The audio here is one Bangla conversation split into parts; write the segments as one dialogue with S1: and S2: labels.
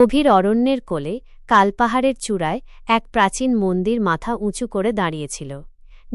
S1: গভীর অরণ্যের কোলে কালপাহাড়ের চূড়ায় এক প্রাচীন মন্দির মাথা উঁচু করে দাঁড়িয়েছিল।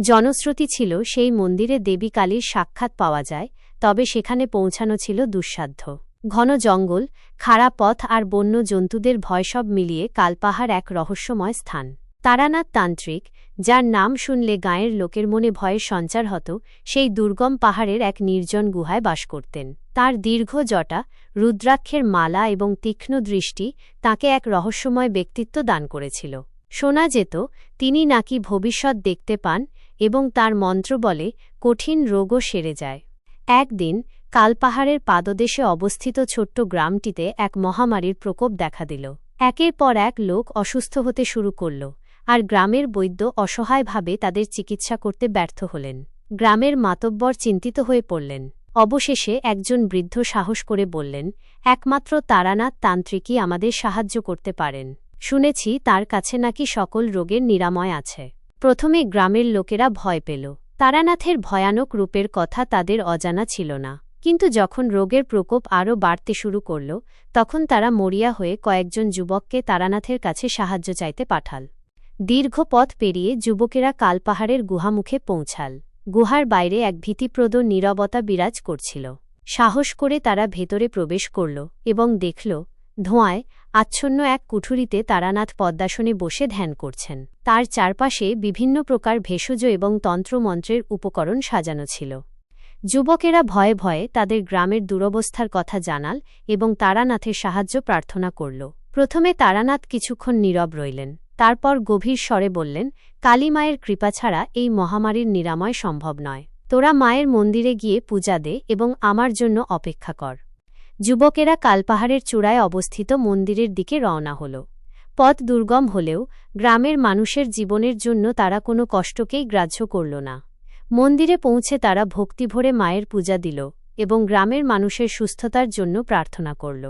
S1: জনশ্রুতি ছিল সেই মন্দিরে দেবী কালীর সাক্ষাৎ পাওয়া যায়, তবে সেখানে পৌঁছানো ছিল দুঃসাধ্য। ঘন জঙ্গল, খাড়া পথ আর বন্য জন্তুদের ভয় সব মিলিয়ে কালপাহাড় এক রহস্যময় স্থান। তারানাথ তান্ত্রিক, যার নাম শুনলে গাঁয়ের লোকের মনে ভয়ের সঞ্চার হতো, সেই দুর্গম পাহাড়ের এক নির্জন গুহায় বাস করতেন। তার দীর্ঘ জটা, রুদ্রাক্ষের মালা এবং তীক্ষ্ণ দৃষ্টি তাকে এক রহস্যময় ব্যক্তিত্ব দান করেছিল। শোনা যেত তিনি নাকি ভবিষ্যৎ দেখতে পান এবং তার মন্ত্রবলে কঠিন রোগও সেরে যায়। একদিন কালপাহাড়ের পাদদেশে অবস্থিত ছোট্ট গ্রামটিতে এক মহামারীর প্রকোপ দেখা দিল। একের পর এক লোক অসুস্থ হতে শুরু করল, আর গ্রামের বৈদ্য অসহায়ভাবে তাদের চিকিৎসা করতে ব্যর্থ হলেন। গ্রামের মাতব্বর চিন্তিত হয়ে পড়লেন। অবশেষে একজন বৃদ্ধ সাহস করে বললেন, একমাত্র তারানাথ তান্ত্রিকই আমাদের সাহায্য করতে পারেন। শুনেছি তার কাছে নাকি সকল রোগের নিরাময় আছে। প্রথমে গ্রামের লোকেরা ভয় পেল। তারানাথের ভয়ানক রূপের কথা তাদের অজানা ছিল না। কিন্তু যখন রোগের প্রকোপ আরও বাড়তে শুরু করল, তখন তারা মরিয়া হয়ে কয়েকজন যুবককে তারানাথের কাছে সাহায্য চাইতে পাঠাল। দীর্ঘ পথ পেরিয়ে যুবকেরা কালপাহাড়ের গুহামুখে পৌঁছাল। গুহার বাইরে এক ভীতিপ্রদ নীরবতা বিরাজ করছিল। সাহস করে তারা ভেতরে প্রবেশ করল এবং দেখল ধোঁয়ায় আচ্ছন্ন এক কুঠুরিতে তারানাথ পদ্মাসনে বসে ধ্যান করছেন। তার চারপাশে বিভিন্ন প্রকার ভেষজ এবং তন্ত্রমন্ত্রের উপকরণ সাজানো ছিল। যুবকেরা ভয়ে ভয়ে তাদের গ্রামের দুরবস্থার কথা জানাল এবং তারানাথের সাহায্য প্রার্থনা করল। প্রথমে তারানাথ কিছুক্ষণ নীরব রইলেন, তারপর গভীর স্বরে বললেন, কালী মায়ের কৃপা ছাড়া এই মহামারীর নিরাময় সম্ভব নয়। তোরা মায়ের মন্দিরে গিয়ে পূজা দে এবং আমার জন্য অপেক্ষা কর। যুবকেরা কালপাহাড়ের চূড়ায় অবস্থিত মন্দিরের দিকে রওনা হল। পথ দুর্গম হলেও গ্রামের মানুষের জীবনের জন্য তারা কোনো কষ্টকেই গ্রাহ্য করল না। মন্দিরে পৌঁছে তারা ভক্তিভরে মায়ের পূজা দিল এবং গ্রামের মানুষের সুস্থতার জন্য প্রার্থনা করল।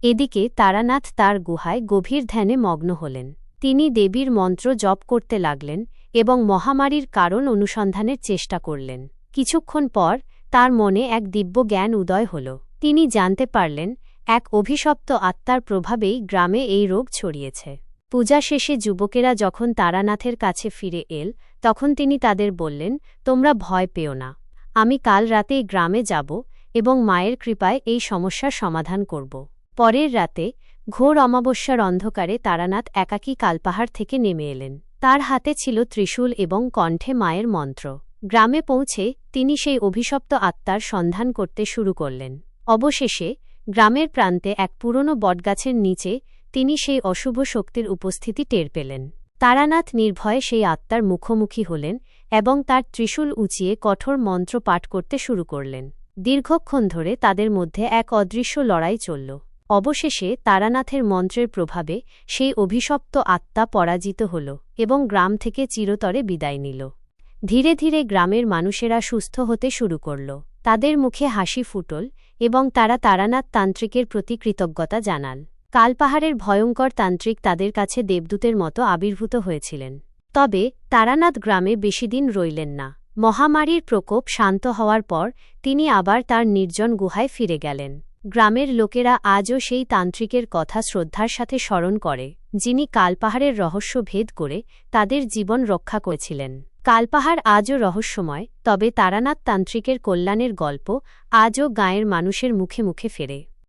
S1: এদিকে তারানাথ তার গুহায় গভীর ধ্যানে মগ্ন হলেন। তিনি দেবীর মন্ত্র জপ করতে লাগলেন এবং মহামারীর কারণ অনুসন্ধানের চেষ্টা করলেন। কিছুক্ষণ পর তার মনে এক দিব্য জ্ঞান উদয় হল। তিনি জানতে পারলেন এক অভিশপ্ত আত্মার প্রভাবেই গ্রামে এই রোগ ছড়িয়েছে। পূজা শেষে যুবকেরা যখন তারানাথের কাছে ফিরে এল, তখন তিনি তাদের বললেন, তোমরা ভয় পেও না, আমি কাল রাতে গ্রামে যাব এবং মায়ের কৃপায় এই সমস্যার সমাধান করব। পরের রাতে ঘোর অমাবস্যার অন্ধকারে তারানাথ একাকী কালপাহাড় থেকে নেমে এলেন। তার হাতে ছিল ত্রিশূল এবং কণ্ঠে মায়ের মন্ত্র। গ্রামে পৌঁছে তিনি সেই অভিশপ্ত আত্মার সন্ধান করতে শুরু করলেন। অবশেষে গ্রামের প্রান্তে এক পুরনো বটগাছের নিচে তিনি সেই অশুভ শক্তির উপস্থিতি টের পেলেন। তারানাথ নির্ভয়ে সেই আত্মার মুখোমুখি হলেন এবং তার ত্রিশূল উঁচিয়ে কঠোর মন্ত্র পাঠ করতে শুরু করলেন। দীর্ঘক্ষণ ধরে তাদের মধ্যে এক অদৃশ্য লড়াই চলল। অবশেষে তারানাথের মন্ত্রের প্রভাবে সেই অভিশপ্ত আত্মা পরাজিত হল এবং গ্রাম থেকে চিরতরে বিদায় নিল। ধীরে ধীরে গ্রামের মানুষেরা সুস্থ হতে শুরু করল। তাদের মুখে হাসি ফুটল এবং তারা তারানাথ তান্ত্রিকের প্রতি কৃতজ্ঞতা জানাল। কালপাহাড়ের ভয়ঙ্কর তান্ত্রিক তাদের কাছে দেবদূতের মতো আবির্ভূত হয়েছিলেন। তবে তারানাথ গ্রামে বেশিদিন রইলেন না। মহামারীর প্রকোপ শান্ত হওয়ার পর তিনি আবার তার নির্জন গুহায় ফিরে গেলেন। গ্রামের লোকেরা আজও সেই তান্ত্রিকের কথা শ্রদ্ধার সাথে স্মরণ করে, যিনি কালপাহাড়ের রহস্য ভেদ করে তাদের জীবন রক্ষা করেছিলেন। কালপাহাড় আজও রহস্যময়, তবে তারানাথ তান্ত্রিকের কল্যাণের গল্প আজও গাঁয়ের মানুষের মুখে মুখে ফেরে।